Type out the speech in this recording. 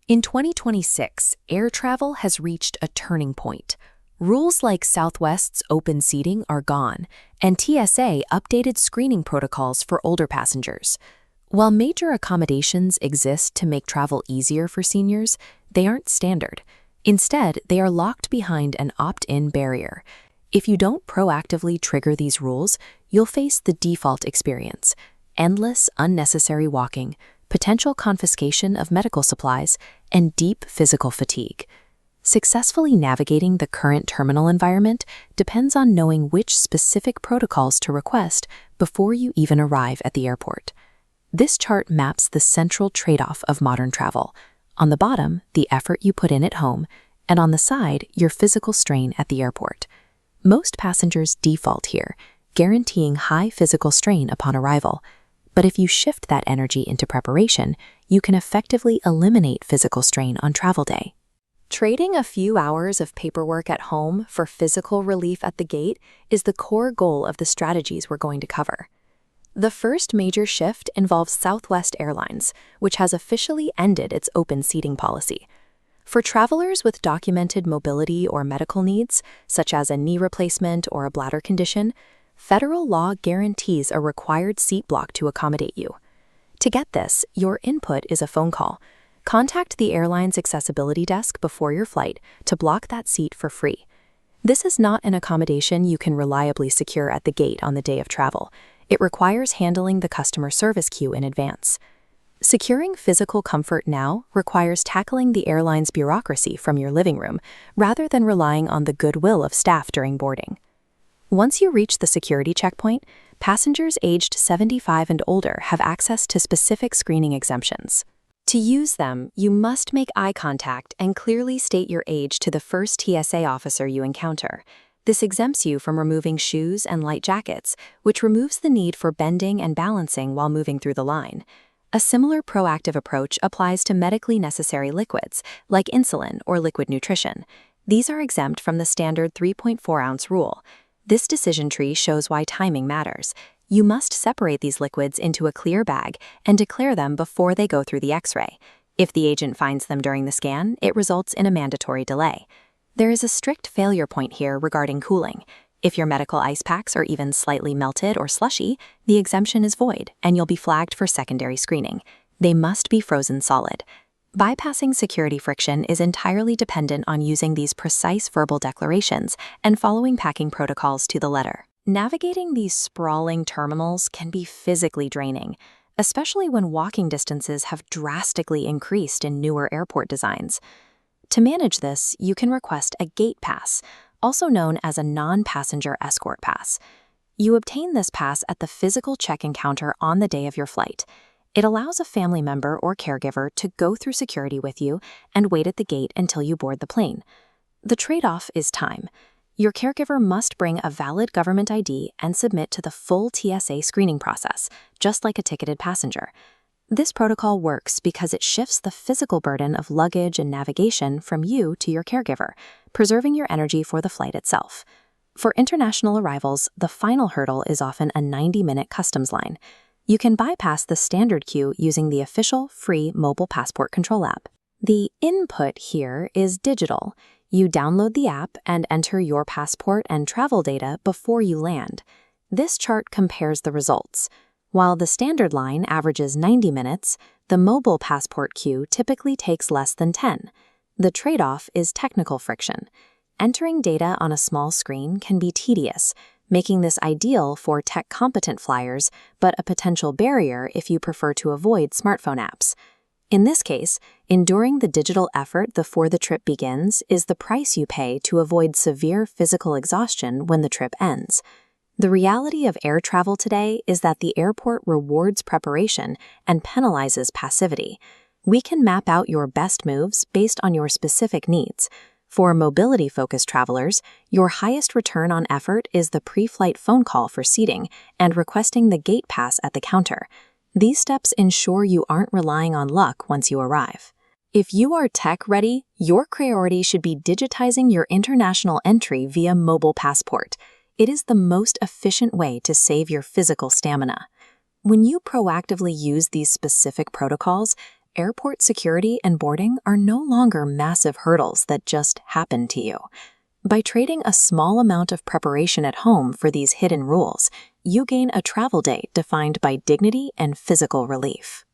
In 2026, air travel has reached a turning point. Rules like Southwest's open seating are gone, and TSA updated screening protocols for older passengers. While major accommodations exist to make travel easier for seniors, they aren't standard. Instead, they are locked behind an opt-in barrier. If you don't proactively trigger these rules, you'll face the default experience: endless, unnecessary walking, potential confiscation of medical supplies, and deep physical fatigue. Successfully navigating the current terminal environment depends on knowing which specific protocols to request before you even arrive at the airport. This chart maps the central trade-off of modern travel. On the bottom, the effort you put in at home, and on the side, your physical strain at the airport. Most passengers default here, guaranteeing high physical strain upon arrival. But if you shift that energy into preparation, you can effectively eliminate physical strain on travel day. Trading a few hours of paperwork at home for physical relief at the gate is the core goal of the strategies we're going to cover. The first major shift involves Southwest Airlines, which has officially ended its open seating policy. For travelers with documented mobility or medical needs, such as a knee replacement or a bladder condition, federal law guarantees a required seat block to accommodate you. To get this, your input is a phone call. Contact the airline's accessibility desk before your flight to block that seat for free. This is not an accommodation you can reliably secure at the gate on the day of travel. It requires handling the customer service queue in advance. Securing physical comfort now requires tackling the airline's bureaucracy from your living room, rather than relying on the goodwill of staff during boarding. Once you reach the security checkpoint, passengers aged 75 and older have access to specific screening exemptions. To use them, you must make eye contact and clearly state your age to the first TSA officer you encounter. This exempts you from removing shoes and light jackets, which removes the need for bending and balancing while moving through the line. A similar proactive approach applies to medically necessary liquids, like insulin or liquid nutrition. These are exempt from the standard 3.4-ounce rule. This decision tree shows why timing matters. You must separate these liquids into a clear bag and declare them before they go through the X-ray. If the agent finds them during the scan, it results in a mandatory delay. There is a strict failure point here regarding cooling. If your medical ice packs are even slightly melted or slushy, the exemption is void, and you'll be flagged for secondary screening. They must be frozen solid. Bypassing security friction is entirely dependent on using these precise verbal declarations and following packing protocols to the letter. Navigating these sprawling terminals can be physically draining, especially when walking distances have drastically increased in newer airport designs. To manage this, you can request a gate pass, also known as a non-passenger escort pass. You obtain this pass at the physical check-in counter on the day of your flight. It allows a family member or caregiver to go through security with you and wait at the gate until you board the plane. The trade-off is time. Your caregiver must bring a valid government ID and submit to the full TSA screening process, just like a ticketed passenger. This protocol works because it shifts the physical burden of luggage and navigation from you to your caregiver, preserving your energy for the flight itself. For international arrivals, the final hurdle is often a 90-minute customs line. You can bypass the standard queue using the official free mobile passport control app. The input here is digital. You download the app and enter your passport and travel data before you land. This chart compares the results. While the standard line averages 90 minutes, the mobile passport queue typically takes less than 10. The trade-off is technical friction. Entering data on a small screen can be tedious, making this ideal for tech-competent flyers, but a potential barrier if you prefer to avoid smartphone apps. In this case, enduring the digital effort before the trip begins is the price you pay to avoid severe physical exhaustion when the trip ends. The reality of air travel today is that the airport rewards preparation and penalizes passivity. We can map out your best moves based on your specific needs. For mobility-focused travelers, your highest return on effort is the pre-flight phone call for seating and requesting the gate pass at the counter. These steps ensure you aren't relying on luck once you arrive. If you are tech-ready, your priority should be digitizing your international entry via mobile passport. It is the most efficient way to save your physical stamina. When you proactively use these specific protocols, Airport security and boarding are no longer massive hurdles that just happen to you. By trading a small amount of preparation at home for these hidden rules, you gain a travel day defined by dignity and physical relief.